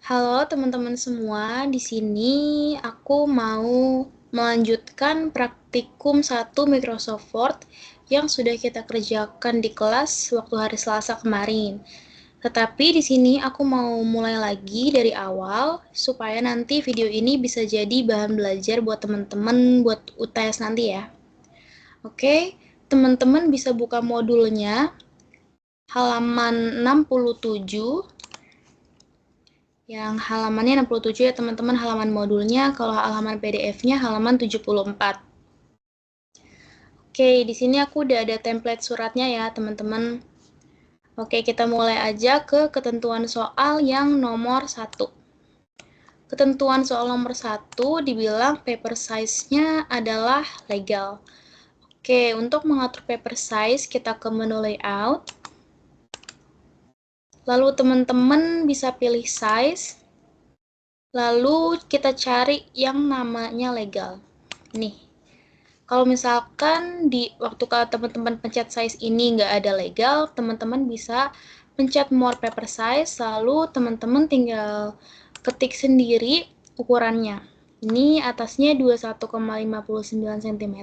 Halo teman-teman semua, di sini aku mau melanjutkan praktikum 1 Microsoft Word yang sudah kita kerjakan di kelas waktu hari Selasa kemarin. Tetapi di sini aku mau mulai lagi dari awal supaya nanti video ini bisa jadi bahan belajar buat teman-teman buat UTS nanti ya. Oke, teman-teman bisa buka modulnya halaman 67. Yang halamannya 67 ya teman-teman, halaman modulnya. Kalau halaman PDF-nya halaman 74. Oke, di sini aku udah ada template suratnya ya teman-teman. Oke, kita mulai aja ke ketentuan soal yang nomor 1. Ketentuan soal nomor 1 dibilang paper size-nya adalah legal. Oke, untuk mengatur paper size, kita ke menu layout. Lalu teman-teman bisa pilih size. Lalu kita cari yang namanya legal. Nih, kalau misalkan di waktu kalau teman-teman pencet size ini nggak ada legal, teman-teman bisa pencet more paper size, lalu teman-teman tinggal ketik sendiri ukurannya. Ini atasnya 21,59 cm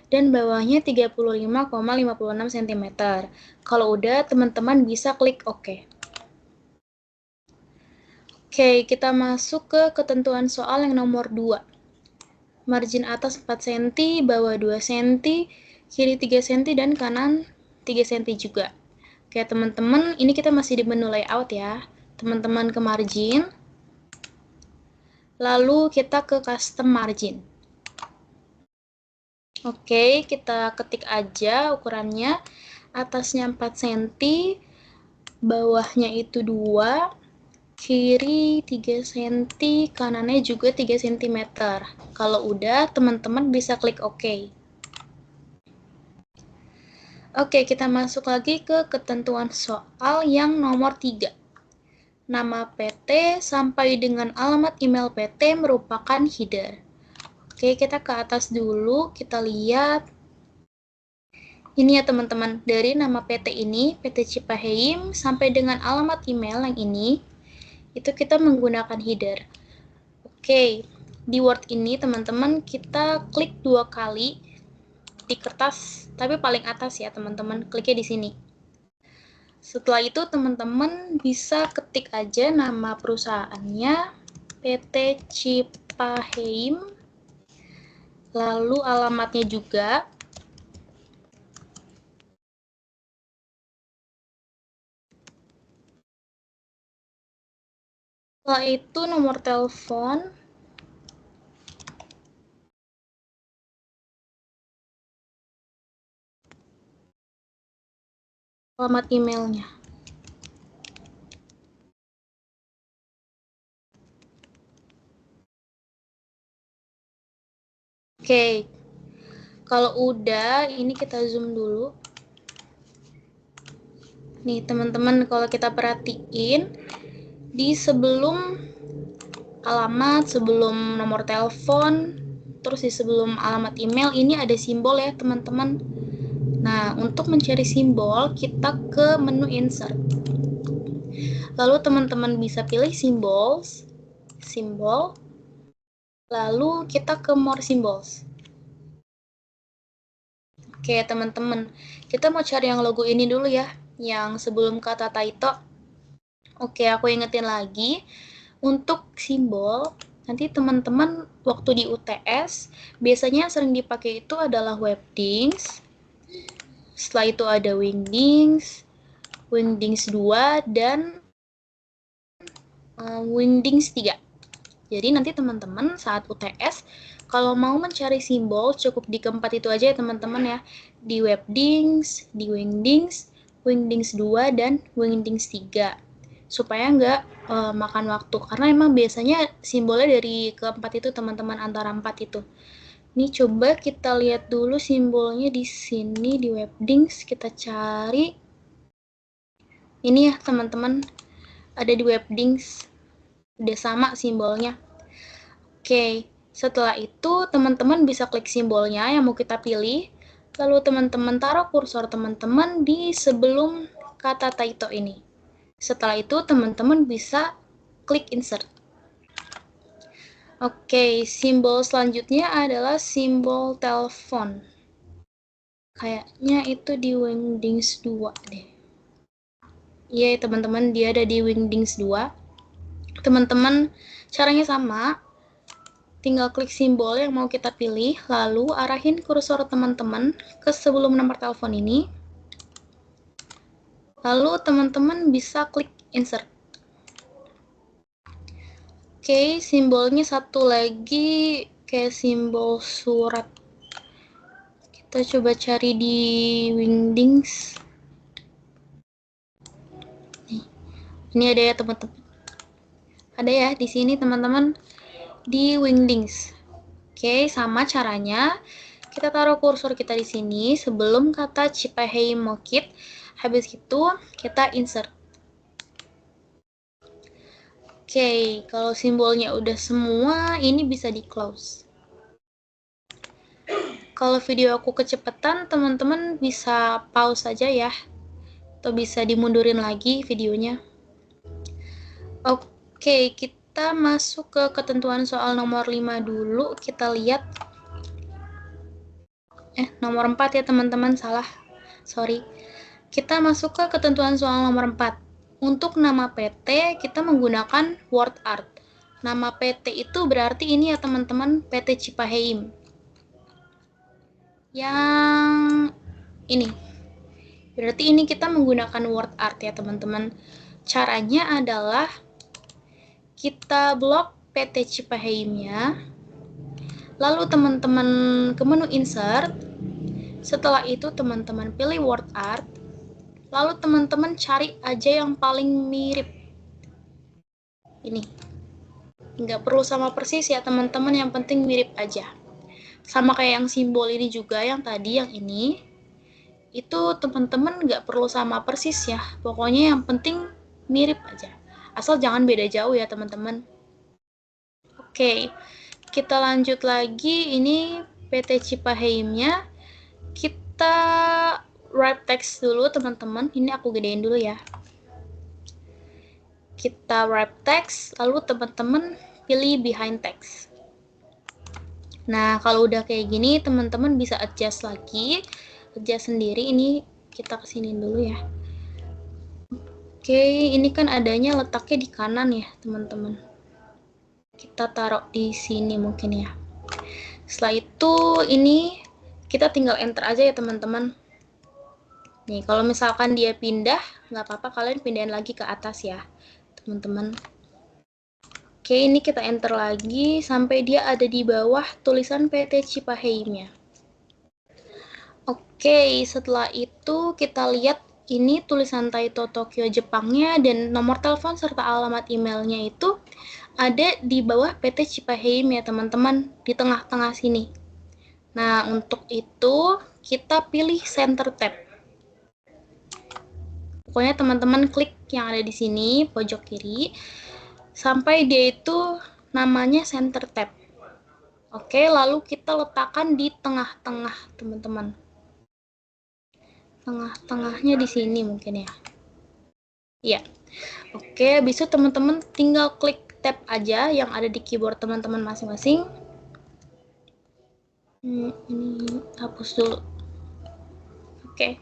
dan bawahnya 35,56 cm. Kalau udah, teman-teman bisa klik OK. Oke, kita masuk ke ketentuan soal yang nomor 2. Margin atas 4 cm, bawah 2 cm, kiri 3 cm, dan kanan 3 cm juga. Oke, teman-teman, ini kita masih di menu layout ya. Teman-teman ke margin, lalu kita ke custom margin. Oke, kita ketik aja ukurannya. Atasnya 4 cm, bawahnya itu 2, kiri 3 cm, kanannya juga 3 cm. Kalau udah, teman-teman bisa klik OK. Oke, kita masuk lagi ke ketentuan soal yang nomor 3. Nama PT sampai dengan alamat email PT merupakan header. Oke, kita ke atas dulu, kita lihat. Ini ya teman-teman, dari nama PT ini, PT Cipaheim, sampai dengan alamat email yang ini, itu kita menggunakan header. Oke, di Word ini teman-teman kita klik 2 kali di kertas, tapi paling atas ya teman-teman, kliknya di sini. Setelah itu teman-teman bisa ketik aja nama perusahaannya, PT Cipaheim, lalu alamatnya juga. Setelah itu nomor telepon, alamat emailnya. Oke, kalau udah, ini kita zoom dulu. Nih teman-teman, kalau kita perhatiin, di sebelum alamat, sebelum nomor telepon, terus di sebelum alamat email, ini ada simbol ya teman-teman. Nah, untuk mencari simbol, kita ke menu insert. Lalu teman-teman bisa pilih simbol, lalu kita ke more symbols. Oke teman-teman, kita mau cari yang logo ini dulu ya, yang sebelum kata Taito. Oke, aku ingetin lagi, untuk simbol, nanti teman-teman waktu di UTS, biasanya sering dipakai itu adalah Webdings, setelah itu ada Wingdings, Wingdings 2, dan Wingdings 3. Jadi nanti teman-teman saat UTS, kalau mau mencari simbol, cukup di keempat itu aja ya teman-teman ya. Di Webdings, di Wingdings, Wingdings 2, dan Wingdings 3. Supaya nggak makan waktu. Karena emang biasanya simbolnya dari keempat itu teman-teman, antara 4 itu. Ini coba kita lihat dulu simbolnya di sini di Webdings. Kita cari. Ini ya teman-teman, ada di Webdings. Udah sama simbolnya. Oke, setelah itu teman-teman bisa klik simbolnya yang mau kita pilih, lalu teman-teman taruh kursor teman-teman di sebelum kata Taito ini. Setelah itu teman-teman bisa klik insert. Oke, simbol selanjutnya adalah simbol telepon. Kayaknya itu di Wingdings 2 deh. Iya, teman-teman, dia ada di Wingdings 2. Teman-teman, caranya sama. Tinggal klik simbol yang mau kita pilih, lalu arahin kursor teman-teman ke sebelum nomor telepon ini. Lalu teman-teman bisa klik insert. Oke, simbolnya satu lagi kayak simbol surat. Kita coba cari di Wingdings. Ini ada ya teman-teman. Ada ya di sini teman-teman di Wingdings. Oke, sama caranya. Kita taruh kursor kita di sini sebelum kata Cipahey Mokit. Habis itu kita insert. Oke, kalau simbolnya udah semua, ini bisa di close. Kalau video aku kecepatan, teman-teman bisa pause saja ya. Atau bisa dimundurin lagi videonya. Oke, kita masuk ke ketentuan soal nomor 5 dulu. Kita lihat. Nomor 4 ya teman-teman, salah. Sorry. Kita masuk ke ketentuan soal nomor 4. Untuk nama PT, kita menggunakan word art. Nama PT itu berarti ini ya teman-teman, PT Cipaheim. Yang ini. Berarti ini kita menggunakan word art ya teman-teman. Caranya adalah kita blok PT Cipaheimnya. Lalu teman-teman ke menu insert. Setelah itu teman-teman pilih word art. Lalu teman-teman cari aja yang paling mirip. Ini. Nggak perlu sama persis ya teman-teman, yang penting mirip aja. Sama kayak yang simbol ini juga, yang tadi, yang ini. Itu teman-teman nggak perlu sama persis ya. Pokoknya yang penting mirip aja. Asal jangan beda jauh ya teman-teman. Oke, kita lanjut lagi. Ini PT Cipaheimnya. Kita wrap text dulu teman-teman. Ini aku gedein dulu ya. Kita wrap text, lalu teman-teman pilih behind text. Nah, kalau udah kayak gini, teman-teman bisa adjust lagi. Adjust sendiri, ini kita kesini dulu ya. Oke, ini kan adanya letaknya di kanan ya, teman-teman. Kita taruh di sini mungkin ya. Setelah itu, ini kita tinggal enter aja ya, teman-teman. Nih, kalau misalkan dia pindah, nggak apa-apa, kalian pindahin lagi ke atas ya, teman-teman. Oke, ini kita enter lagi sampai dia ada di bawah tulisan PT Cipaheimnya. Oke, setelah itu kita lihat ini tulisan Taito Tokyo Jepangnya dan nomor telepon serta alamat emailnya itu ada di bawah PT Cipaheim ya teman-teman, di tengah-tengah sini. Nah, untuk itu kita pilih center tab. Pokoknya teman-teman klik yang ada di sini, pojok kiri, sampai dia itu namanya center tab. Oke, lalu kita letakkan di tengah-tengah, teman-teman. Tengah-tengahnya di sini mungkin ya. Iya. Oke, habis itu teman-teman tinggal klik tab aja yang ada di keyboard teman-teman masing-masing. Ini hapus dulu. Oke.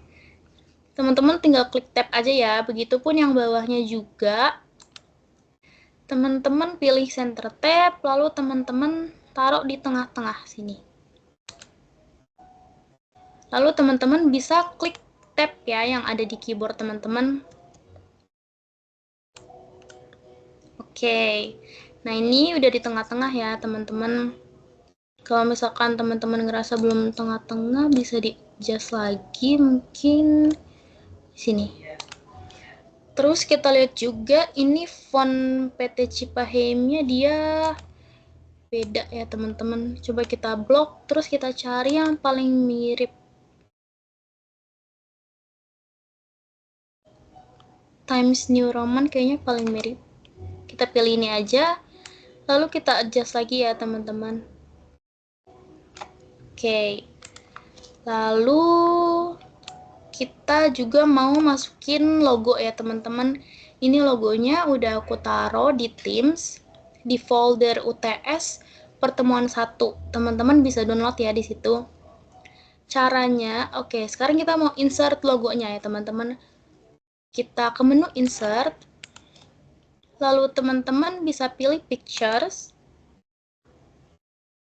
Teman-teman tinggal klik tab aja ya. Begitupun yang bawahnya juga. Teman-teman pilih center tab, lalu teman-teman taruh di tengah-tengah sini. Lalu teman-teman bisa klik tab ya yang ada di keyboard teman-teman. Oke. Nah, ini udah di tengah-tengah ya, teman-teman. Kalau misalkan teman-teman ngerasa belum tengah-tengah, bisa di-adjust lagi mungkin di sini. Terus kita lihat juga ini font PT Cipaheimnya dia beda ya, teman-teman. Coba kita blok, terus kita cari yang paling mirip. Times New Roman kayaknya paling mirip. Kita pilih ini aja, lalu kita adjust lagi ya, teman-teman. Oke. Lalu kita juga mau masukin logo ya, teman-teman. Ini logonya udah aku taruh di Teams, di folder UTS pertemuan 1. Teman-teman bisa download ya di situ. Caranya, oke, sekarang kita mau insert logonya ya teman-teman. Kita ke menu insert, lalu teman-teman bisa pilih pictures,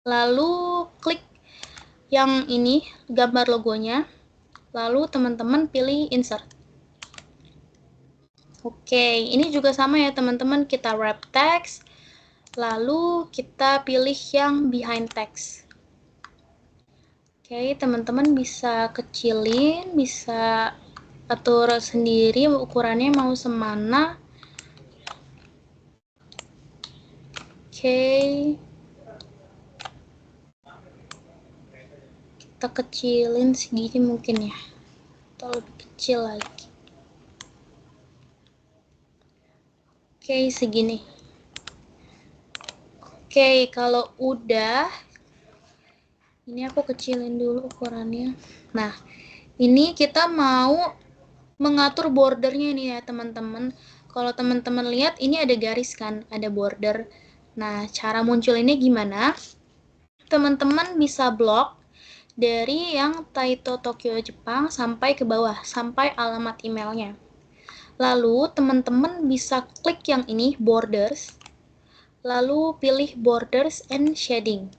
lalu klik yang ini, gambar logonya, lalu teman-teman pilih insert. Oke, ini juga sama ya teman-teman, kita wrap text, lalu kita pilih yang behind text. Oke, teman-teman bisa kecilin, bisa atur sendiri ukurannya mau semana. Oke, kita kecilin segini mungkin ya, atau lebih kecil lagi. Oke, segini. Oke, kalau udah, ini aku kecilin dulu ukurannya. Nah, ini kita mau mengatur bordernya nih ya teman-teman. Kalau teman-teman lihat, ini ada garis kan, ada border. Nah, cara munculinnya gimana? Teman-teman bisa blok dari yang Taito Tokyo Jepang sampai ke bawah, sampai alamat emailnya. Lalu teman-teman bisa klik yang ini, borders, lalu pilih borders and shading.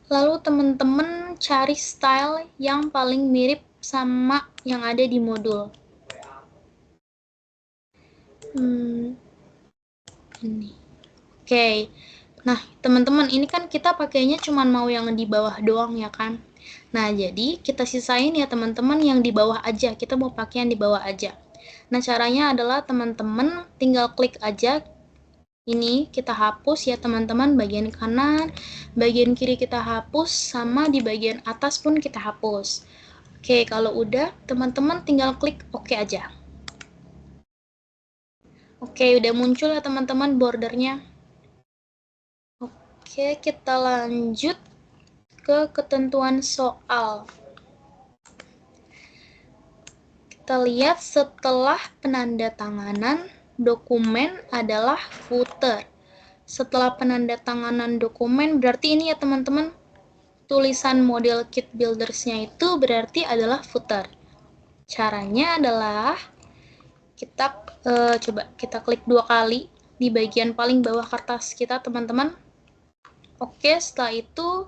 Lalu teman-teman cari style yang paling mirip sama yang ada di modul. Ini. Oke. Nah, teman-teman, ini kan kita pakainya cuma mau yang di bawah doang ya kan? Nah, jadi kita sisain ya teman-teman yang di bawah aja. Kita mau pakai yang di bawah aja. Nah, caranya adalah teman-teman tinggal klik aja. Ini kita hapus ya teman-teman, bagian kanan, bagian kiri kita hapus, sama di bagian atas pun kita hapus. Oke, kalau udah, teman-teman tinggal klik OK aja. Oke, udah muncul ya teman-teman bordernya. Oke, kita lanjut ke ketentuan soal. Kita lihat setelah penandatanganan dokumen adalah footer. Setelah penandatanganan dokumen berarti ini ya teman-teman, tulisan model kit buildersnya itu berarti adalah footer. Caranya adalah kita coba kita klik 2 kali di bagian paling bawah kertas kita teman-teman. Oke, setelah itu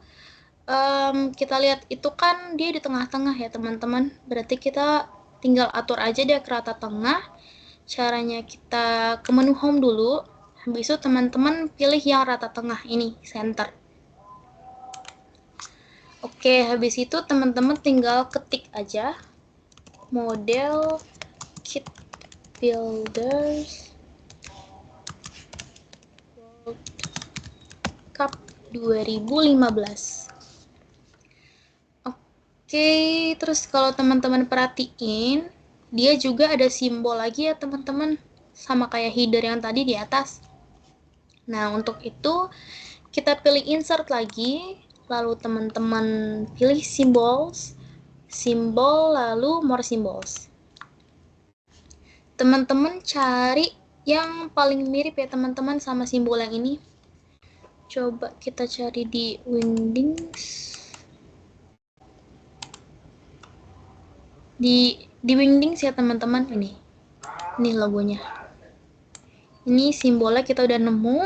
kita lihat itu kan dia di tengah-tengah ya teman-teman, berarti kita tinggal atur aja dia ke rata tengah. Caranya kita ke menu home dulu, habis itu teman-teman pilih yang rata tengah ini, center. Oke, habis itu teman-teman tinggal ketik aja model kit builders World Cup 2015. Oke, terus kalau teman-teman perhatiin, dia juga ada simbol lagi ya teman-teman, sama kayak header yang tadi di atas. Nah, untuk itu kita pilih insert lagi, lalu teman-teman pilih symbols, simbol, lalu more symbols. Teman-teman cari yang paling mirip ya teman-teman sama simbol yang ini. Coba kita cari di Wingdings. Di Wingdings ya teman-teman, ini logonya. Ini simbolnya kita udah nemu.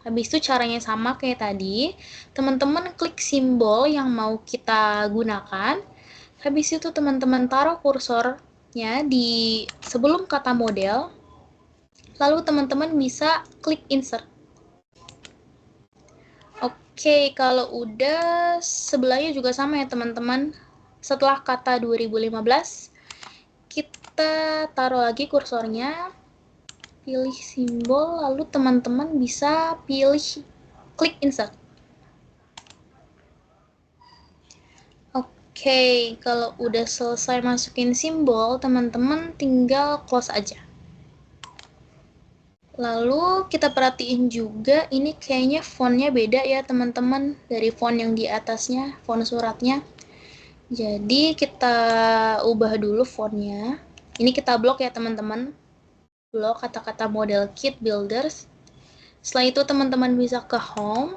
Habis itu caranya sama kayak tadi, teman-teman klik simbol yang mau kita gunakan. Habis itu teman-teman taruh kursornya di sebelum kata model, lalu teman-teman bisa klik insert. Oke, kalau udah, sebelahnya juga sama ya teman-teman. Setelah kata 2015, kita taruh lagi kursornya, pilih simbol, lalu teman-teman bisa pilih klik insert. Oke, kalau udah selesai masukin simbol, teman-teman tinggal close aja. Lalu kita perhatiin juga, ini kayaknya fontnya beda ya teman-teman, dari font yang di atasnya, font suratnya. Jadi kita ubah dulu fontnya. Ini kita blok ya teman-teman. blok kata-kata model kit builders. Setelah itu teman-teman bisa ke home,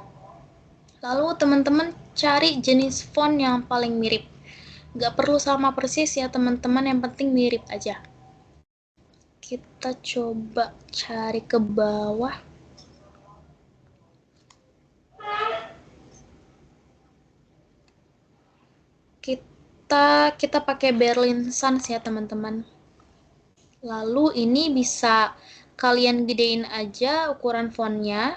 lalu teman-teman cari jenis font yang paling mirip. Nggak perlu sama persis ya teman-teman, yang penting mirip aja. Kita coba cari ke bawah. Kita pakai Berlin Sans ya teman-teman. Lalu ini bisa kalian gedein aja ukuran fontnya.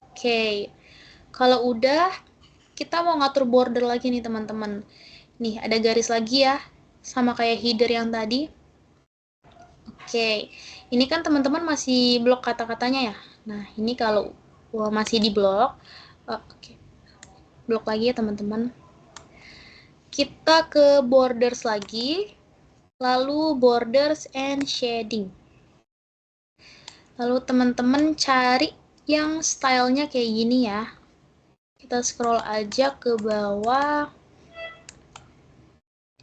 Oke, kalau udah kita mau ngatur border lagi nih teman-teman. Nih ada garis lagi ya, sama kayak header yang tadi. Oke, ini kan teman-teman masih blok kata-katanya ya. Nah ini kalau masih di blok, blok lagi ya teman-teman. Kita ke borders lagi, lalu borders and shading. Lalu teman-teman cari yang stylenya kayak gini ya. Kita scroll aja ke bawah.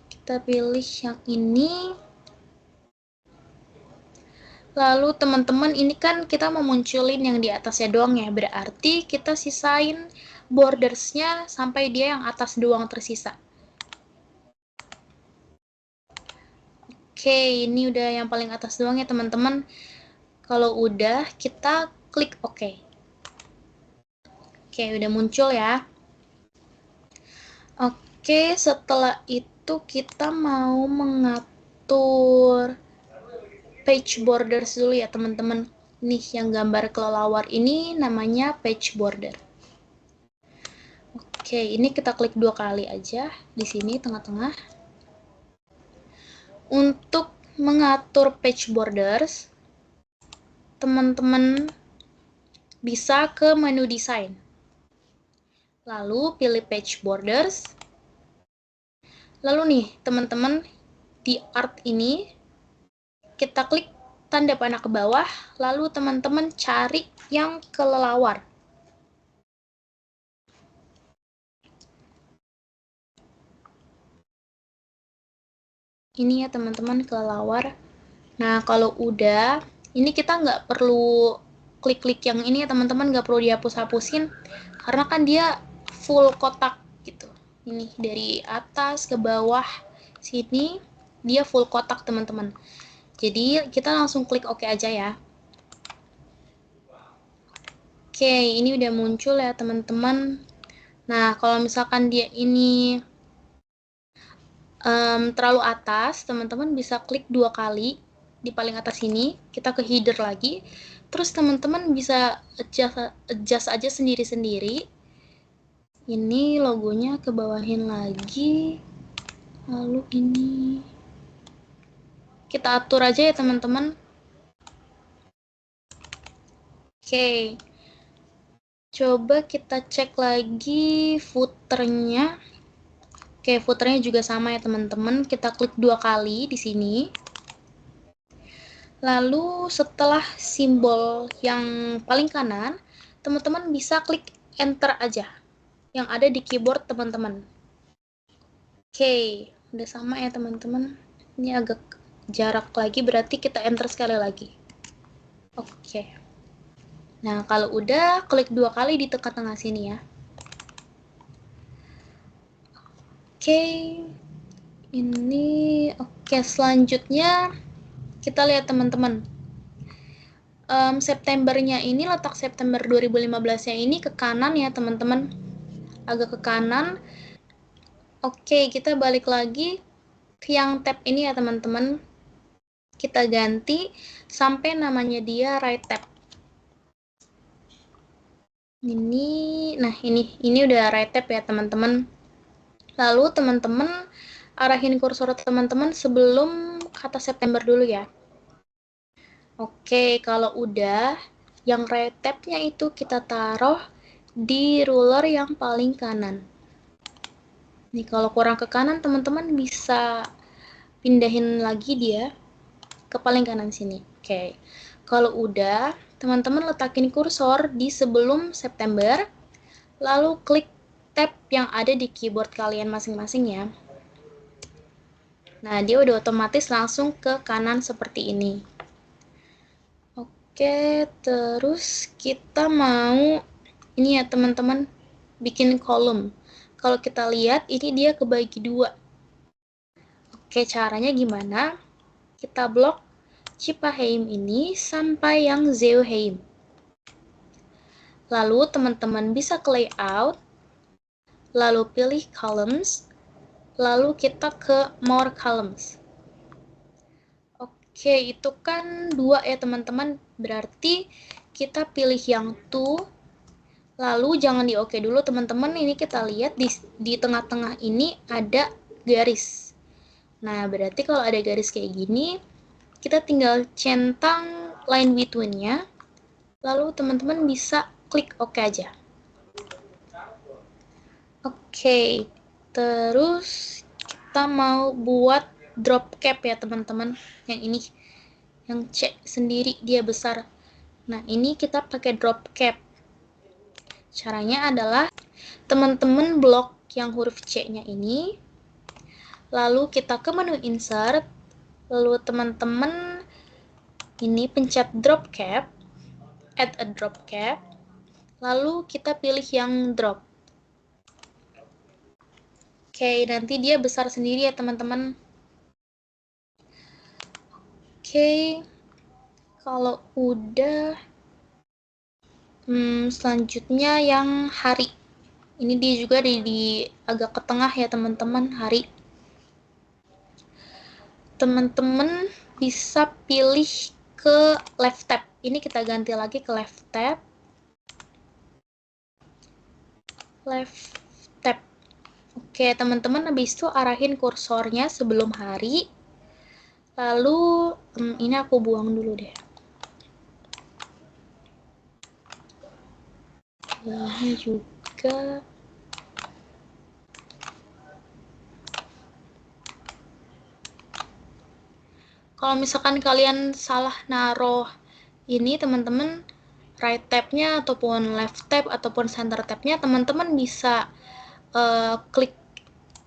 Kita pilih yang ini. Lalu teman-teman ini kan kita mau munculin yang di atasnya doang ya. Berarti kita sisain bordersnya sampai dia yang atas doang tersisa. Oke, ini udah yang paling atas doang ya teman-teman. Kalau udah, kita klik OK. Oke, udah muncul ya. Oke, setelah itu kita mau mengatur page borders dulu ya teman-teman. Nih yang gambar kelelawar ini namanya page border. Oke, ini kita klik 2 kali aja di sini tengah-tengah. Untuk mengatur page borders, teman-teman bisa ke menu desain. Lalu pilih page borders. Lalu nih, teman-teman di art ini kita klik tanda panah ke bawah, lalu teman-teman cari yang kelelawar. Ini ya teman-teman kelelawar. Nah kalau udah, ini kita nggak perlu klik-klik yang ini ya teman-teman, nggak perlu dihapus-hapusin karena kan dia full kotak gitu. Ini dari atas ke bawah sini dia full kotak teman-teman. Jadi kita langsung klik OK aja ya. Oke, ini udah muncul ya teman-teman. Nah kalau misalkan dia ini terlalu atas, teman-teman bisa klik 2 kali di paling atas sini, kita ke header lagi, terus teman-teman bisa adjust aja sendiri-sendiri. Ini logonya ke bawahin lagi, lalu ini kita atur aja ya teman-teman. Oke, coba kita cek lagi footernya. Oke, footernya juga sama ya teman-teman. Kita klik 2 kali di sini. Lalu setelah simbol yang paling kanan, teman-teman bisa klik enter aja yang ada di keyboard teman-teman. Oke, udah sama ya teman-teman. Ini agak jarak lagi, berarti kita enter sekali lagi. Oke. Nah, kalau udah, klik 2 kali di tengah-tengah sini ya. Oke, ini oke. Selanjutnya kita lihat teman-teman. Septembernya ini, letak September 2015-nya ini ke kanan ya teman-teman. Agak ke kanan. Oke, kita balik lagi ke yang tab ini ya teman-teman. Kita ganti sampai namanya dia right tab. Nah ini udah right tab ya teman-teman. Lalu teman-teman arahin kursor teman-teman sebelum kata September dulu ya. Oke, kalau udah, yang right tab-nya itu kita taruh di ruler yang paling kanan. Nih, kalau kurang ke kanan, teman-teman bisa pindahin lagi dia ke paling kanan sini. Oke, kalau udah, teman-teman letakin kursor di sebelum September, lalu klik tab yang ada di keyboard kalian masing-masing ya. Nah, dia udah otomatis langsung ke kanan seperti ini. Oke, terus kita mau ini ya teman-teman, bikin kolom. Kalau kita lihat, ini dia kebagi dua. Oke, caranya gimana? Kita blok Cipaheim ini sampai yang Zeoheim. Lalu teman-teman bisa ke layout, lalu pilih columns, lalu kita ke more columns. Oke, itu kan dua ya teman-teman, berarti kita pilih yang two, lalu jangan di oke dulu teman-teman, ini kita lihat di tengah-tengah ini ada garis. Nah, berarti kalau ada garis kayak gini, kita tinggal centang line between-nya, lalu teman-teman bisa klik OK aja. Oke, terus kita mau buat drop cap ya teman-teman, yang ini, yang C sendiri dia besar. Nah, ini kita pakai drop cap. Caranya adalah teman-teman blok yang huruf C-nya ini, lalu kita ke menu insert, lalu teman-teman ini pencet drop cap, add a drop cap, lalu kita pilih yang drop. Oke, nanti dia besar sendiri ya teman-teman. Oke, kalau udah, selanjutnya yang hari. Ini dia juga di agak ke tengah ya teman-teman, hari. Teman-teman bisa pilih ke left tab. Ini kita ganti lagi ke left tab. Left tab. Oke, teman-teman habis itu arahin kursornya sebelum hari. Lalu ini aku buang dulu deh. Ini juga. Kalau misalkan kalian salah naruh ini teman-teman, right tab-nya ataupun left tab ataupun center tab-nya, teman-teman bisa klik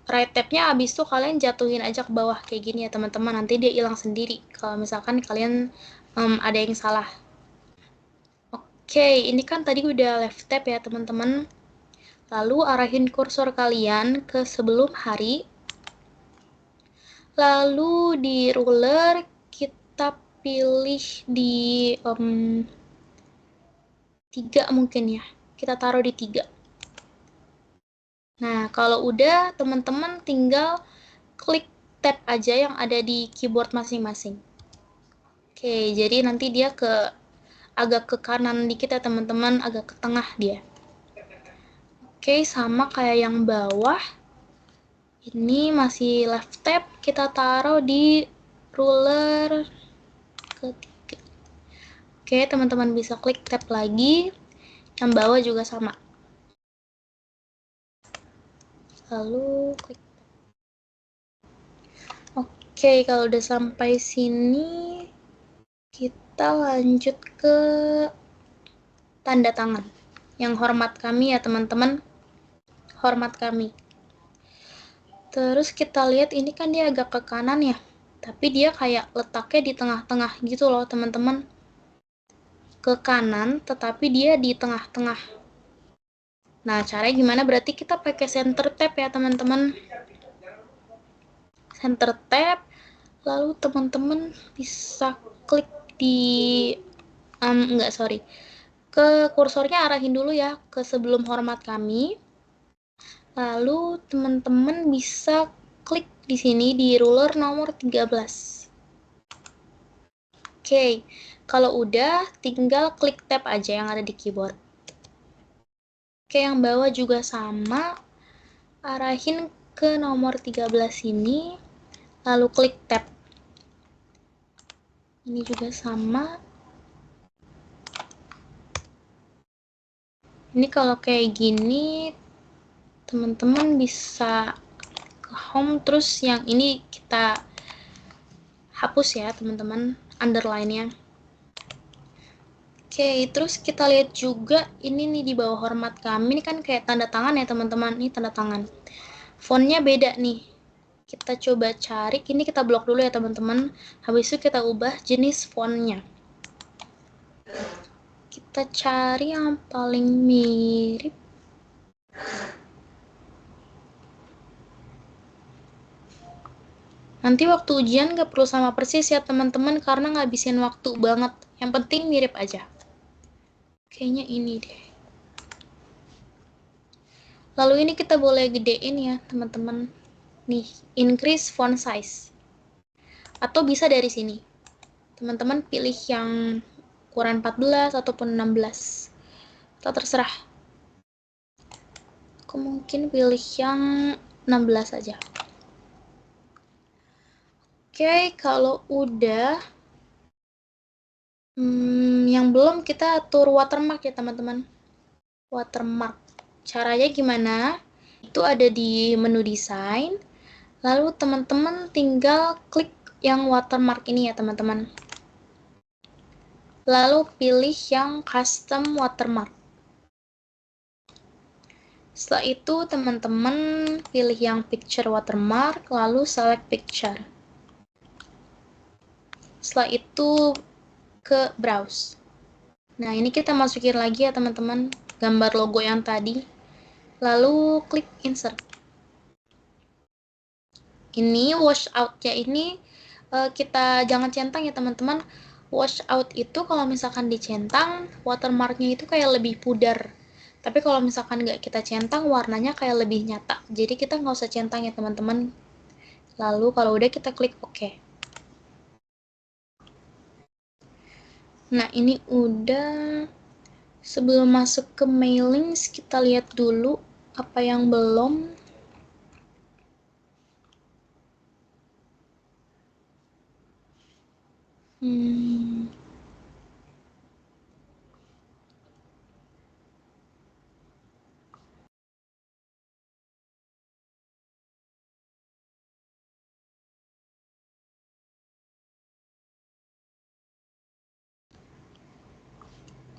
right tab-nya, habis itu kalian jatuhin aja ke bawah kayak gini ya teman-teman, nanti dia hilang sendiri kalau misalkan kalian ada yang salah. Oke, ini kan tadi udah left tab ya teman-teman. Lalu arahin kursor kalian ke sebelum hari. Lalu di ruler kita pilih di 3 mungkin ya. Kita taruh di 3. Nah, kalau udah teman-teman tinggal klik tab aja yang ada di keyboard masing-masing. Oke, jadi nanti dia agak ke kanan dikit ya teman-teman, agak ke tengah dia. Oke, sama kayak yang bawah. Ini masih left tab, kita taruh di ruler ketiga. Oke, teman-teman bisa klik tab lagi. Yang bawah juga sama. Lalu klik. Oke, kalau udah sampai sini, kita lanjut ke tanda tangan. Yang hormat kami ya teman-teman. Hormat kami. Terus kita lihat ini kan dia agak ke kanan ya. Tapi dia kayak letaknya di tengah-tengah gitu loh teman-teman. Ke kanan, tetapi dia di tengah-tengah. Nah, caranya gimana? Berarti kita pakai center tab ya teman-teman. Center tab, lalu teman-teman bisa klik di ke kursornya arahin dulu ya ke sebelum hormat kami. Lalu teman-teman bisa klik di sini di ruler nomor 13. Oke, kalau udah tinggal klik tab aja yang ada di keyboard. Oke, yang bawah juga sama. Arahin ke nomor 13 ini, lalu klik tab. Ini juga sama. Ini kalau kayak gini, teman-teman bisa ke home, terus yang ini kita hapus ya teman-teman, underline-nya. Oke, terus kita lihat juga ini nih di bawah hormat kami, ini kan kayak tanda tangan ya teman-teman, ini tanda tangan. Fontnya beda nih. Kita coba cari, ini kita blok dulu ya teman-teman. Habis itu kita ubah jenis fontnya. Kita cari yang paling mirip. Nanti waktu ujian nggak perlu sama persis ya teman-teman, karena ngabisin waktu banget. Yang penting mirip aja. Kayaknya ini deh. Lalu ini kita boleh gedein ya teman-teman. Nih, increase font size. Atau bisa dari sini. Teman-teman pilih yang ukuran 14 ataupun 16. Atau terserah. Aku mungkin pilih yang 16 aja. Oke, kalau udah, yang belum kita atur watermark ya teman-teman. Watermark. Caranya gimana? Itu ada di menu desain. Lalu teman-teman tinggal klik yang watermark ini ya teman-teman. Lalu pilih yang custom watermark. Setelah itu teman-teman pilih yang picture watermark, lalu select picture. Setelah itu ke browse. Nah, ini kita masukin lagi ya teman-teman, gambar logo yang tadi. Lalu klik insert. Ini washout-nya ini kita jangan centang ya teman-teman. Washout itu kalau misalkan dicentang, watermarknya itu kayak lebih pudar. Tapi kalau misalkan nggak kita centang, warnanya kayak lebih nyata. Jadi kita nggak usah centang ya teman-teman. Lalu kalau udah kita klik OK. Nah, ini udah. Sebelum masuk ke mailings, kita lihat dulu apa yang belum.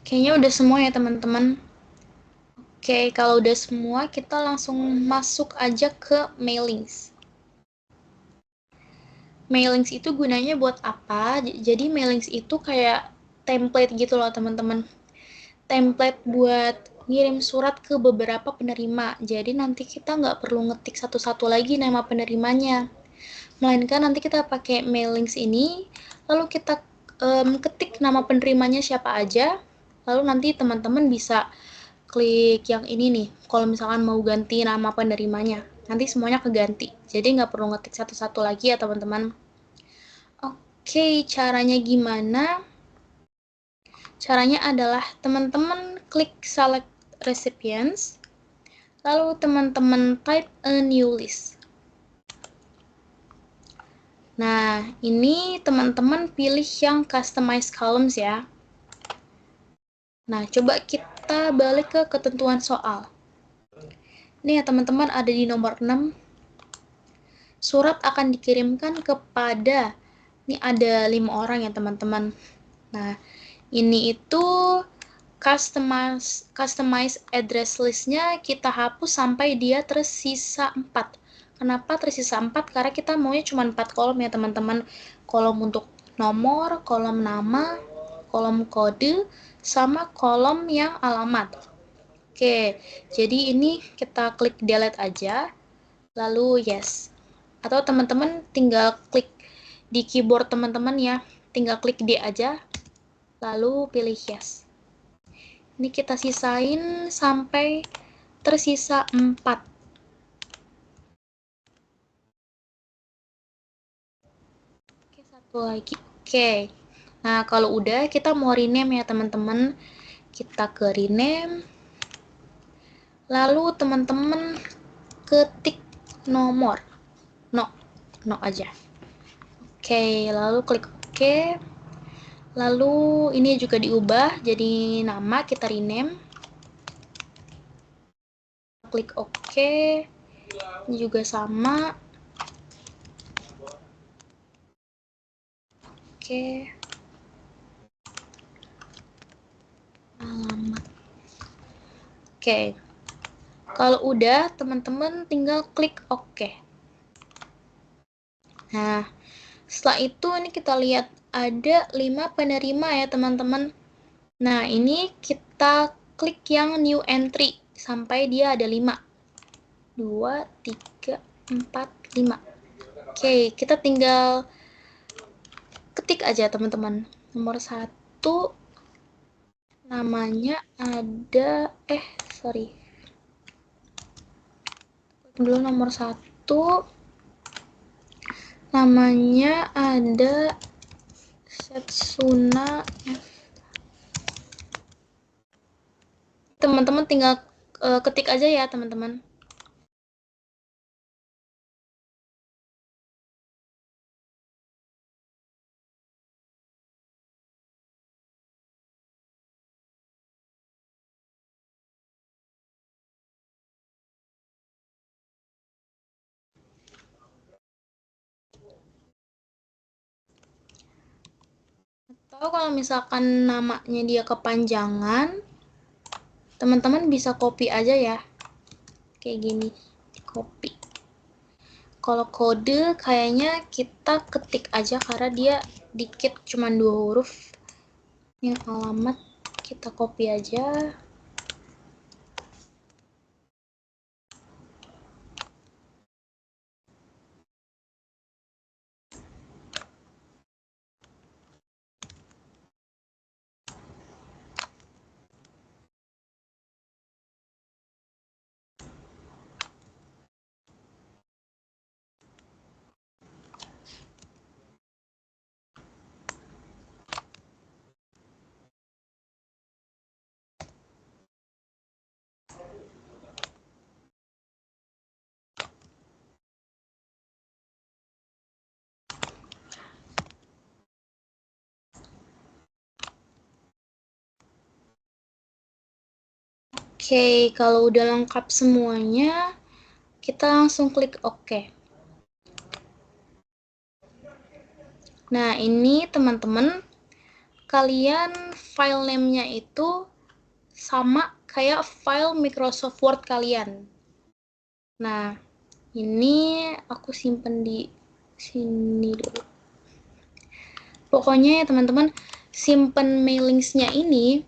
Kayaknya udah semua ya teman-teman. Oke, kalau udah semua, kita langsung masuk aja ke mailings. Mailings itu gunanya buat apa? Jadi mailings itu kayak template gitu loh teman-teman. Template buat ngirim surat ke beberapa penerima. Jadi nanti kita nggak perlu ngetik satu-satu lagi nama penerimanya. Melainkan nanti kita pakai mailings ini, lalu kita ketik nama penerimanya siapa aja, lalu nanti teman-teman bisa klik yang ini nih, kalau misalkan mau ganti nama penerimanya, nanti semuanya keganti. Jadi nggak perlu ngetik satu-satu lagi ya teman-teman. Oke, caranya gimana? Caranya adalah teman-teman klik select recipients, lalu teman-teman type a new list. Nah, ini teman-teman pilih yang customize columns ya. Nah, coba kita balik ke ketentuan soal. Ini ya teman-teman, ada di nomor 6. Surat akan dikirimkan kepada, ini ada 5 orang ya teman-teman. Nah, ini itu customize address list-nya kita hapus sampai dia tersisa 4. Kenapa tersisa 4? Karena kita maunya cuma 4 kolom ya teman-teman. Kolom untuk nomor, kolom nama, kolom kode, sama kolom yang alamat. Oke, jadi ini kita klik delete aja, lalu yes. Atau teman-teman tinggal klik di keyboard teman-teman ya, tinggal klik D aja, lalu pilih yes. Ini kita sisain sampai tersisa 4. Oke, satu lagi. Oke. Nah, kalau udah kita mau rename ya teman-teman. Kita ke rename. Lalu teman-teman ketik nomor. No aja. Oke, lalu klik OK. Lalu ini juga diubah jadi nama, kita rename. Klik OK. Ini juga sama. Oke. Alamat. Oke. Kalau udah, teman-teman tinggal klik OK. Nah, setelah itu ini kita lihat ada 5 penerima ya teman-teman. Nah, ini kita klik yang new entry sampai dia ada 5. 2, 3, 4, 5. Oke, kita tinggal ketik aja teman-teman. Nomor 1 namanya ada sorry. Dulu nomor 1 namanya ada Setsuna F. Teman-teman tinggal ketik aja ya teman-teman. Atau kalau misalkan namanya dia kepanjangan, teman-teman bisa copy aja ya. Kayak gini, copy. Kalau kode kayaknya kita ketik aja karena dia dikit cuma 2 huruf. Yang alamat kita copy aja. Oke, kalau udah lengkap semuanya, kita langsung klik OK. Nah, ini teman-teman, kalian file name-nya itu sama kayak file Microsoft Word kalian. Nah, ini aku simpen di sini dulu. Pokoknya ya teman-teman, simpen mailingsnya ini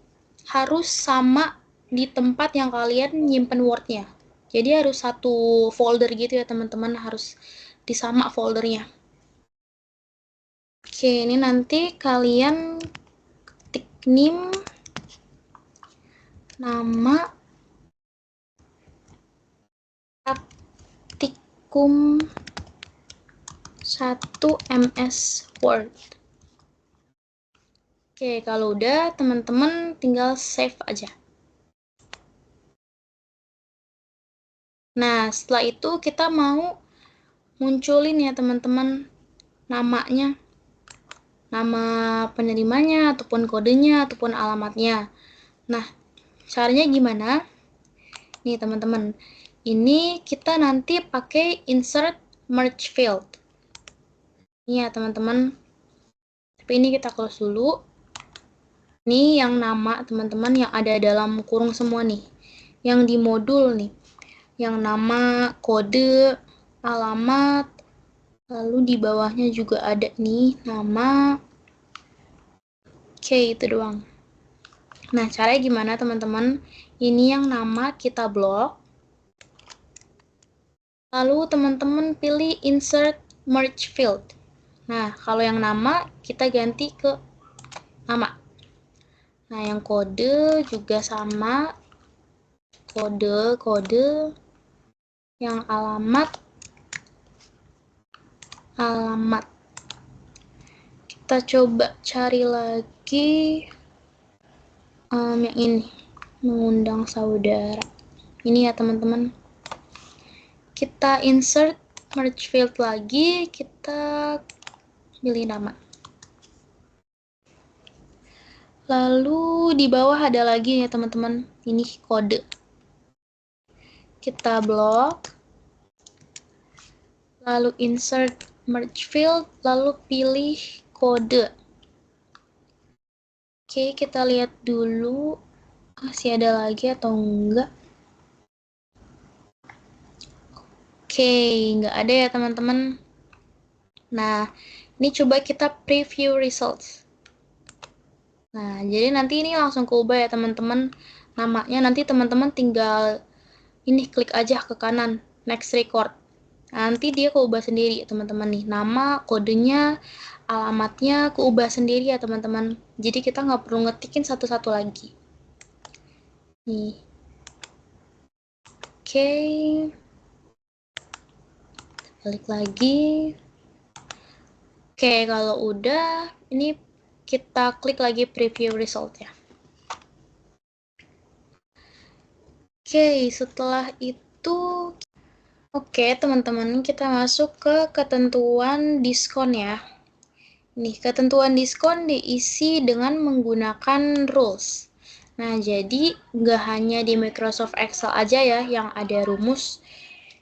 harus sama di tempat yang kalian nyimpen Word-nya. Jadi harus satu folder gitu ya teman-teman, harus disama foldernya. Oke, ini nanti kalian ketik name, nama, praktikum 1 MS Word. Oke, kalau udah teman-teman tinggal save aja. Nah, setelah itu kita mau munculin ya teman-teman namanya, nama penerimanya ataupun kodenya ataupun alamatnya. Nah, caranya gimana? Nih teman-teman, ini kita nanti pakai insert merge field. Ini ya teman-teman. Tapi ini kita close dulu. Ini yang nama teman-teman yang ada dalam kurung semua nih. Yang di modul nih. Yang nama, kode, alamat, lalu di bawahnya juga ada nih nama. Oke, itu doang. Nah, caranya gimana teman-teman? Ini yang nama kita blok. Lalu teman-teman pilih insert merge field. Nah, kalau yang nama kita ganti ke nama. Nah, yang kode juga sama. Kode. Yang alamat. Kita coba cari lagi yang ini. Mengundang saudara. Ini ya teman-teman. Kita insert merge field lagi. Kita pilih nama. Lalu di bawah ada lagi ya teman-teman, ini kode. Kita blok, lalu insert merge field, lalu pilih kode. Oke, kita lihat dulu masih ada lagi atau enggak. Oke, enggak ada ya teman-teman. Nah, ini coba kita preview results. Nah, jadi nanti ini langsung keubah ya teman-teman. Namanya nanti teman-teman tinggal ini klik aja ke kanan, next record. Nanti dia keubah sendiri ya teman-teman nih. Nama, kodenya, alamatnya keubah sendiri ya teman-teman. Jadi kita nggak perlu ngetikin satu-satu lagi. Nih. Oke. Balik lagi. Oke, kalau udah, ini kita klik lagi preview result ya. Oke, setelah itu, oke teman-teman, kita masuk ke ketentuan diskon ya. Nih, ketentuan diskon diisi dengan menggunakan rules. Nah, jadi nggak hanya di Microsoft Excel aja ya yang ada rumus.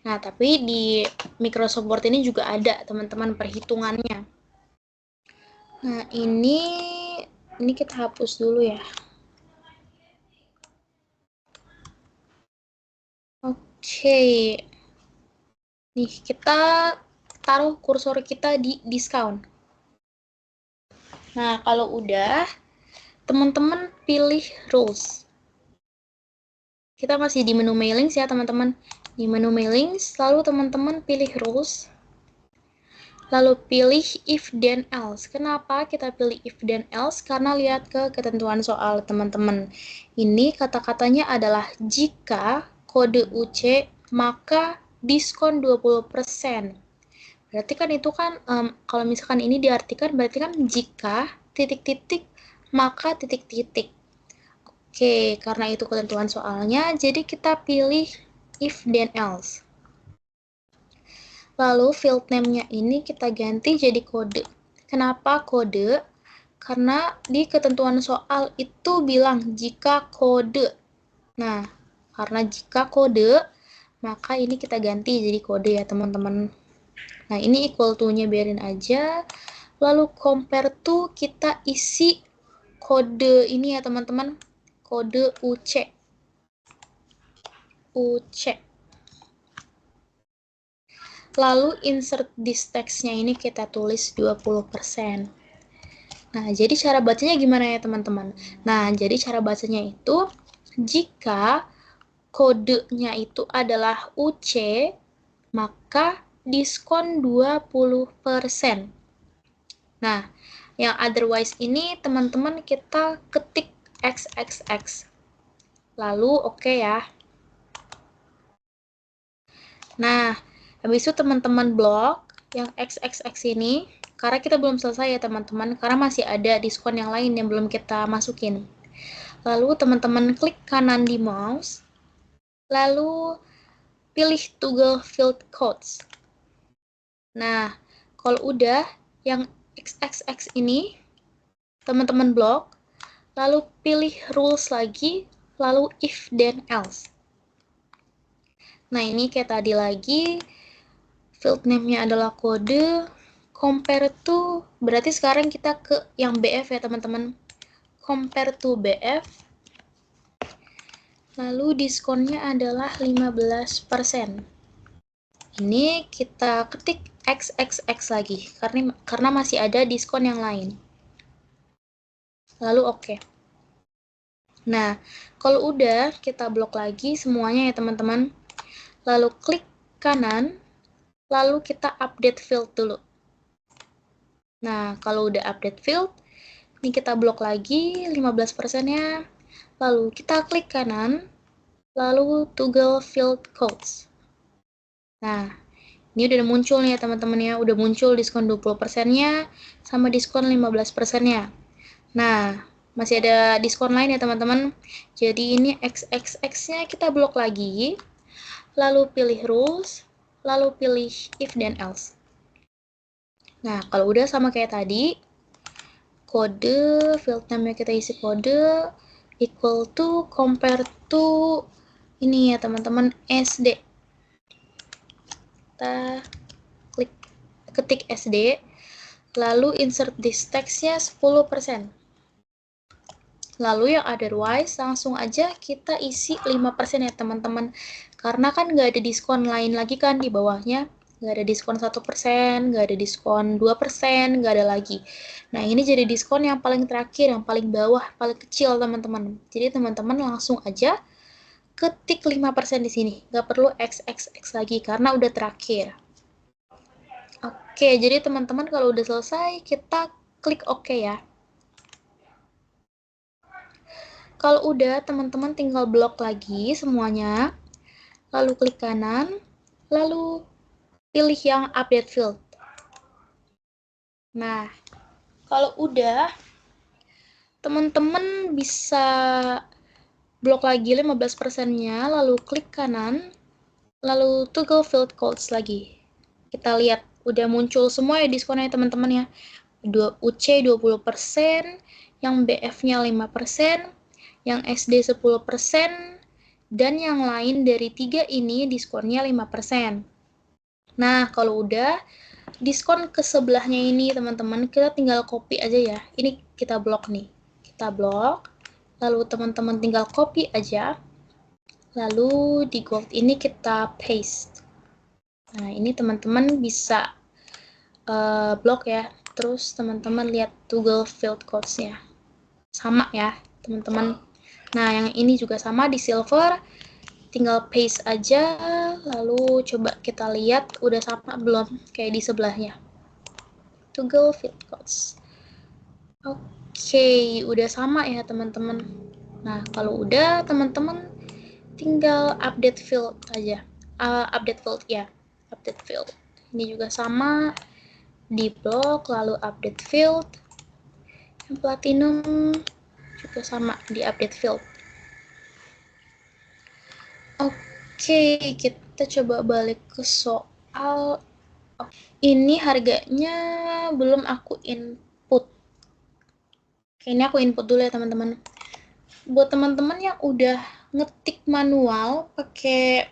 Nah, tapi di Microsoft Word ini juga ada teman-teman perhitungannya. Nah, ini kita hapus dulu ya. Oke. Nih, kita taruh kursor kita di discount. Nah, kalau udah, teman-teman pilih rules. Kita masih di menu mailings ya, teman-teman. Di menu mailings, lalu teman-teman pilih rules. Lalu pilih if then else. Kenapa kita pilih if then else? Karena lihat ke ketentuan soal teman-teman. Ini kata-katanya adalah jika kode UC maka diskon 20%. Berarti kan itu kan kalau misalkan ini diartikan berarti kan jika titik-titik maka titik-titik. Oke, karena itu ketentuan soalnya, jadi kita pilih if then else. Lalu field name-nya ini kita ganti jadi kode. Kenapa kode? Karena di ketentuan soal itu bilang jika kode. Nah, karena jika kode, maka ini kita ganti jadi kode ya teman-teman. Nah, ini equal to-nya biarin aja. Lalu compare to kita isi kode ini ya teman-teman. Kode UC. UC. Lalu insert this text-nya ini kita tulis 20%. Nah, jadi cara bacanya gimana ya teman-teman? Nah, jadi cara bacanya itu jika kodenya itu adalah UC, maka diskon 20%. Nah, yang otherwise ini teman-teman kita ketik XXX. Lalu oke ya. Nah, habis itu teman-teman blok yang XXX ini, karena kita belum selesai ya teman-teman, karena masih ada diskon yang lain yang belum kita masukin. Lalu teman-teman klik kanan di mouse, lalu pilih toggle field codes. Nah, kalau udah yang XXX ini, teman-teman blok, lalu pilih rules lagi, lalu if then else. Nah, ini kayak tadi lagi, field name-nya adalah kode, compare to, berarti sekarang kita ke yang BF ya teman-teman. Compare to BF, lalu diskonnya adalah 15%. Ini kita ketik XXX lagi, karena masih ada diskon yang lain. Lalu oke. Nah, kalau udah, kita blok lagi semuanya ya teman-teman. Lalu klik kanan, lalu kita update field dulu. Nah, kalau udah update field, ini kita blok lagi 15%-nya. Lalu kita klik kanan, lalu toggle field codes. Nah, ini udah muncul nih ya teman-teman ya, udah muncul diskon 20%-nya sama diskon 15%-nya. Nah, masih ada diskon lain ya teman-teman. Jadi ini XXX-nya kita blok lagi, lalu pilih rules, lalu pilih if then else. Nah, kalau udah sama kayak tadi, kode, field name-nya kita isi kode, equal to, compare to, ini ya teman-teman, SD. Kita ketik SD, lalu insert this text-nya 10%. Lalu yang otherwise, langsung aja kita isi 5% ya teman-teman. Karena kan nggak ada diskon lain lagi kan di bawahnya. Nggak ada diskon 1%, nggak ada diskon 2%, nggak ada lagi. Nah, ini jadi diskon yang paling terakhir, yang paling bawah, paling kecil, teman-teman. Jadi, teman-teman langsung aja ketik 5% di sini. Nggak perlu XXX lagi, karena udah terakhir. Oke, jadi teman-teman kalau udah selesai, kita klik OK ya. Kalau udah, teman-teman tinggal blok lagi semuanya, lalu klik kanan, lalu pilih yang update field. Nah, kalau udah, teman-teman bisa blok lagi 15%-nya, lalu klik kanan, lalu toggle field codes lagi. Kita lihat, udah muncul semua ya diskonnya teman-teman ya. UC 20%, yang BF-nya 5%, yang SD 10%, dan yang lain dari 3 ini diskonnya 5%. Nah, kalau udah, diskon ke sebelahnya ini teman-teman, kita tinggal copy aja ya. Ini kita blok nih. Kita blok, lalu teman-teman tinggal copy aja. Lalu di gold ini kita paste. Nah, ini teman-teman bisa blok ya. Terus teman-teman lihat toggle field codes-nya. Sama ya, teman-teman. Nah, yang ini juga sama di silver. Tinggal paste aja, lalu coba kita lihat udah sama belum kayak di sebelahnya. Toggle field codes. Oke, udah sama ya teman-teman. Nah, kalau udah teman-teman tinggal update field aja. Update field ya, update field. Ini juga sama, di blok lalu update field. Yang platinum juga sama, di update field. Oke, kita coba balik ke soal. Ini harganya belum aku input. Oke, ini aku input dulu ya teman-teman. Buat teman-teman yang udah ngetik manual pakai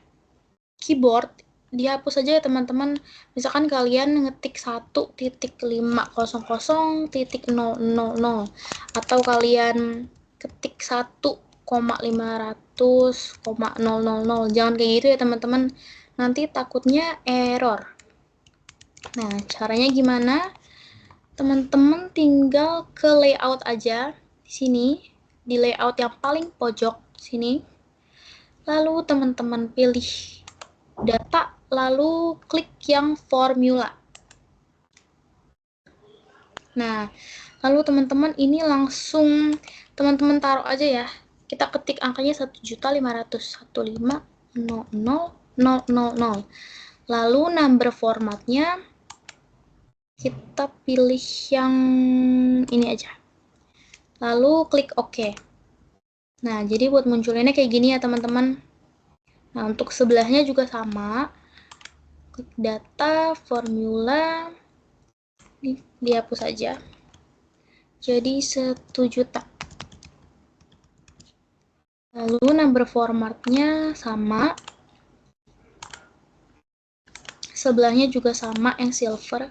keyboard, dihapus aja ya teman-teman. Misalkan kalian ngetik 1.500.000 atau kalian ketik 1,500,000. Jangan kayak gitu ya teman-teman. Nanti takutnya error. Nah, caranya gimana? Teman-teman tinggal ke layout aja di sini, di layout yang paling pojok sini. Lalu teman-teman pilih data, lalu klik yang formula. Nah, lalu teman-teman ini langsung teman-teman taruh aja ya. Kita ketik angkanya 1.500.000.000. Lalu number formatnya kita pilih yang ini aja. Lalu klik OK. Nah, jadi buat munculinnya kayak gini ya teman-teman. Nah, untuk sebelahnya juga sama. Klik data, formula, dihapus aja. Jadi 1 juta. Lalu number formatnya sama. Sebelahnya juga sama yang silver.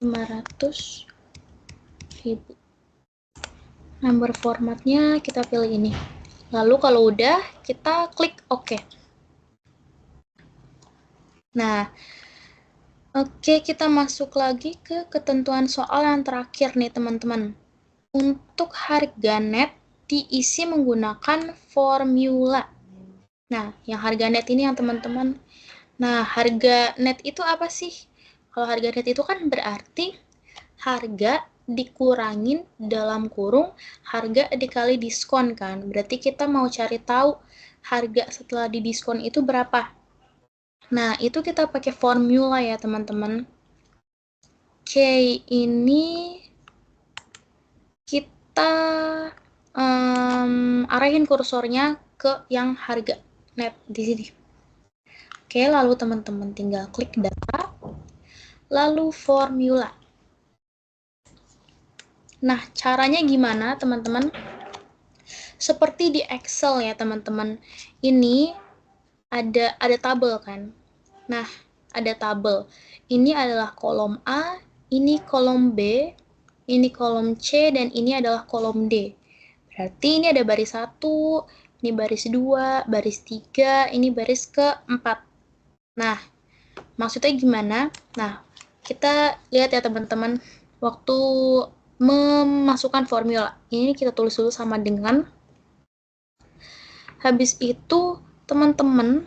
500.000. Number formatnya kita pilih ini. Lalu kalau udah, kita klik OK. Nah, oke, kita masuk lagi ke ketentuan soal yang terakhir nih teman-teman. Untuk harga net diisi menggunakan formula. Nah, yang harga net ini yang teman-teman. Nah, harga net itu apa sih? Kalau harga net itu kan berarti harga dikurangin dalam kurung harga dikali diskon kan. Berarti kita mau cari tahu harga setelah didiskon itu berapa. Nah, itu kita pakai formula ya teman-teman. Oke, ini kita arahin kursornya ke yang harga net di sini. Oke, lalu teman-teman tinggal klik data, lalu formula. Nah, caranya gimana teman-teman? Seperti di Excel ya teman-teman. Ini ada tabel kan. Nah, ada tabel. Ini adalah kolom A, ini kolom B, ini kolom C, dan ini adalah kolom D. Berarti ini ada baris 1, Ini baris 2, baris 3, ini baris ke-4. Nah, maksudnya gimana? Nah, kita lihat ya teman-teman, waktu memasukkan formula. Ini kita tulis dulu sama dengan. Habis itu, teman-teman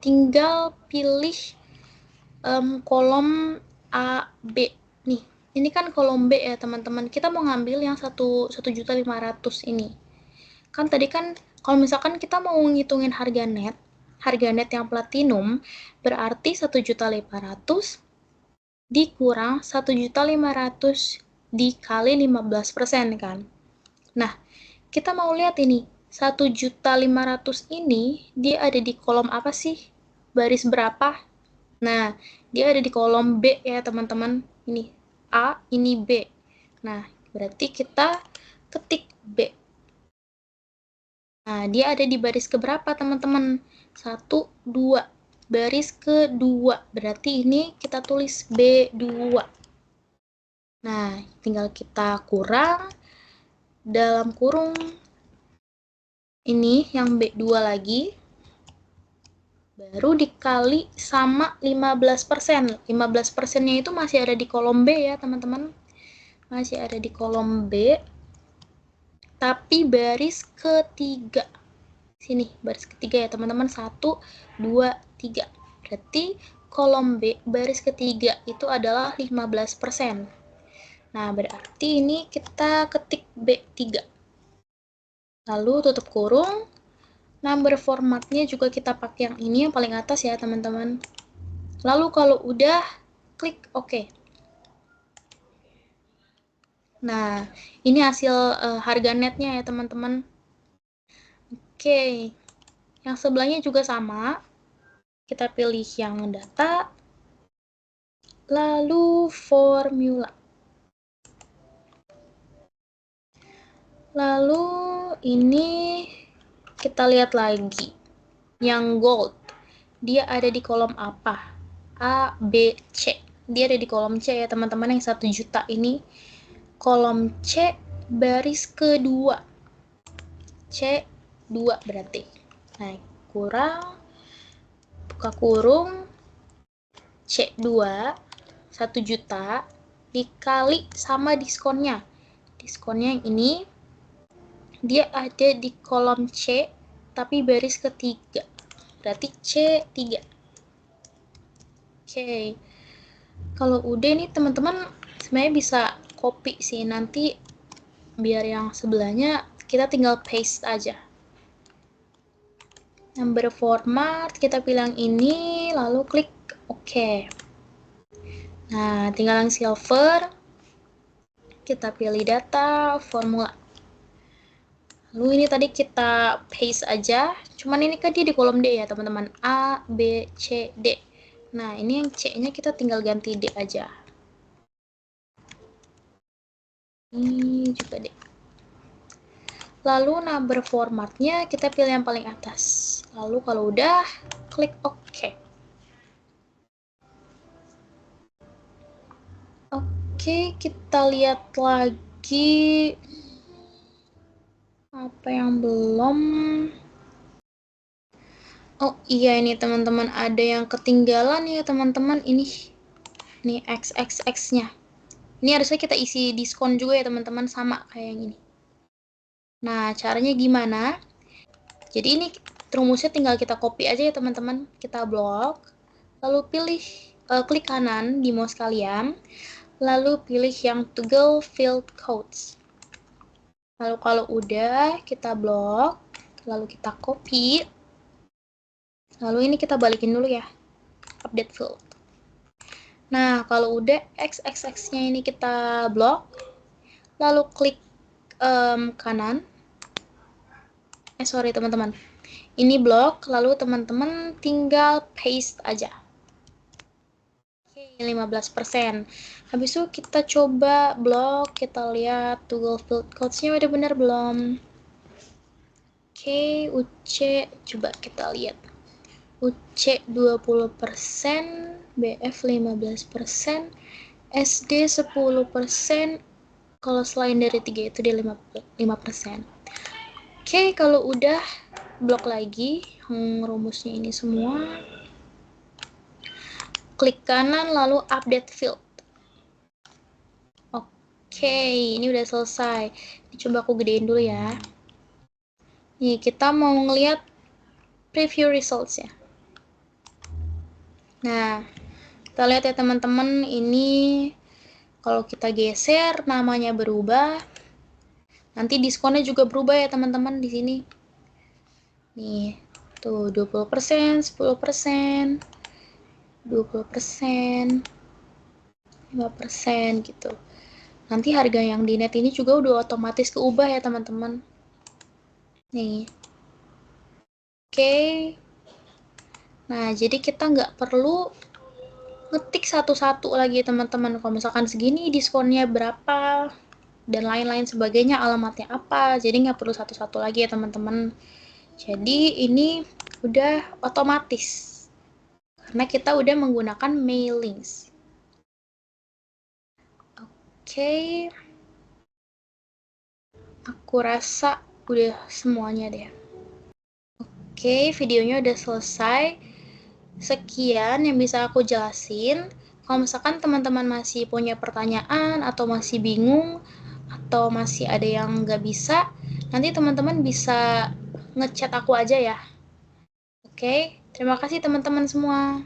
tinggal pilih kolom A, B. Nih, ini kan kolom B ya teman-teman. Kita mau ngambil yang 1.500.000 ini. Kan tadi kan kalau misalkan kita mau ngitungin harga net yang platinum berarti 1.500.000 dikurang 1.500.000 dikali 15% kan. Nah, kita mau lihat ini 1.500.000 ini dia ada di kolom apa sih? Baris berapa? Nah, dia ada di kolom B ya teman-teman. Ini A, ini B. Nah, berarti kita ketik B. Nah, dia ada di baris keberapa, teman-teman? 1, 2. Baris kedua. Berarti ini kita tulis B2. Nah, tinggal kita kurang. Dalam kurung ini yang B2 lagi. Baru dikali sama 15%. 15%-nya itu masih ada di kolom B ya, teman-teman. Masih ada di kolom B. Tapi baris ketiga. Sini, baris ketiga ya teman-teman. 1, 2, 3. Berarti kolom B, baris ketiga itu adalah 15%. Nah, berarti ini kita ketik B3. Lalu tutup kurung. Number formatnya juga kita pakai yang ini, yang paling atas ya teman-teman. Lalu kalau udah, klik OK. Nah, ini hasil harga netnya ya teman-teman. Oke, yang sebelahnya juga sama. Kita pilih yang data, lalu formula. Lalu ini kita lihat lagi. Yang gold, dia ada di kolom apa? A, B, C. Dia ada di kolom C ya teman-teman, yang 1 juta ini. Kolom C baris kedua. C2 berarti. Nah, kurang, buka kurung, C2, 1 juta, dikali sama diskonnya. Diskonnya yang ini, dia ada di kolom C, tapi baris ketiga. Berarti C3. Oke. Kalau udah nih teman-teman, sebenarnya bisa copy sih. Nanti biar yang sebelahnya kita tinggal paste aja. Number format, kita pilih yang ini, lalu klik OK. Nah, tinggal yang silver, kita pilih data, formula. Lalu ini tadi kita paste aja, cuman ini kan dia di kolom D ya teman-teman, A, B, C, D. Nah, ini yang C-nya kita tinggal ganti D aja. Ini juga D. Lalu number formatnya kita pilih yang paling atas. Lalu kalau udah, klik OK. Oke, kita lihat lagi apa yang belum. Oh iya, ini teman-teman ada yang ketinggalan ya teman-teman. Ini XXX-nya. Ini harusnya kita isi diskon juga ya teman-teman, sama kayak yang ini. Nah, caranya gimana? Jadi ini rumusnya tinggal kita copy aja ya teman-teman. Kita blok, lalu pilih klik kanan di mouse kalian, lalu pilih yang toggle field codes. Lalu kalau udah kita blok, lalu kita copy. Lalu ini kita balikin dulu ya, update field. Nah, kalau udah XXX-nya ini kita blok, lalu klik kanan. Sorry teman-teman. Ini blok, lalu teman-teman tinggal paste aja. Oke, 15%. Habis itu kita coba blok, kita lihat toggle field codes-nya udah benar belum. Oke, UC coba kita lihat. UC 20%, BF 15%, SD 10%, kalau selain dari 3 itu dia 5%. Oke, kalau udah blok lagi rumusnya ini semua. Klik kanan lalu update field. Oke, ini udah selesai. Ini coba aku gedein dulu ya. Nih, kita mau ngeliat preview results ya. Nah, kita lihat ya teman-teman, ini kalau kita geser namanya berubah. Nanti diskonnya juga berubah ya teman-teman di sini. Nih, tuh 20%, 10%, 20%, 5% gitu. Nanti harga yang di net ini juga udah otomatis keubah ya teman-teman. Nih. Oke. Nah, jadi kita nggak perlu ngetik satu-satu lagi teman-teman. Kalau misalkan segini diskonnya berapa, dan lain-lain sebagainya, alamatnya apa. Jadi nggak perlu satu-satu lagi ya teman-teman. Jadi ini udah otomatis. Karena kita udah menggunakan mailings. Oke. Aku rasa udah semuanya deh. Oke, videonya udah selesai. Sekian yang bisa aku jelasin. Kalau misalkan teman-teman masih punya pertanyaan atau masih bingung atau masih ada yang nggak bisa, nanti teman-teman bisa ngechat aku aja ya. Oke, terima kasih teman-teman semua.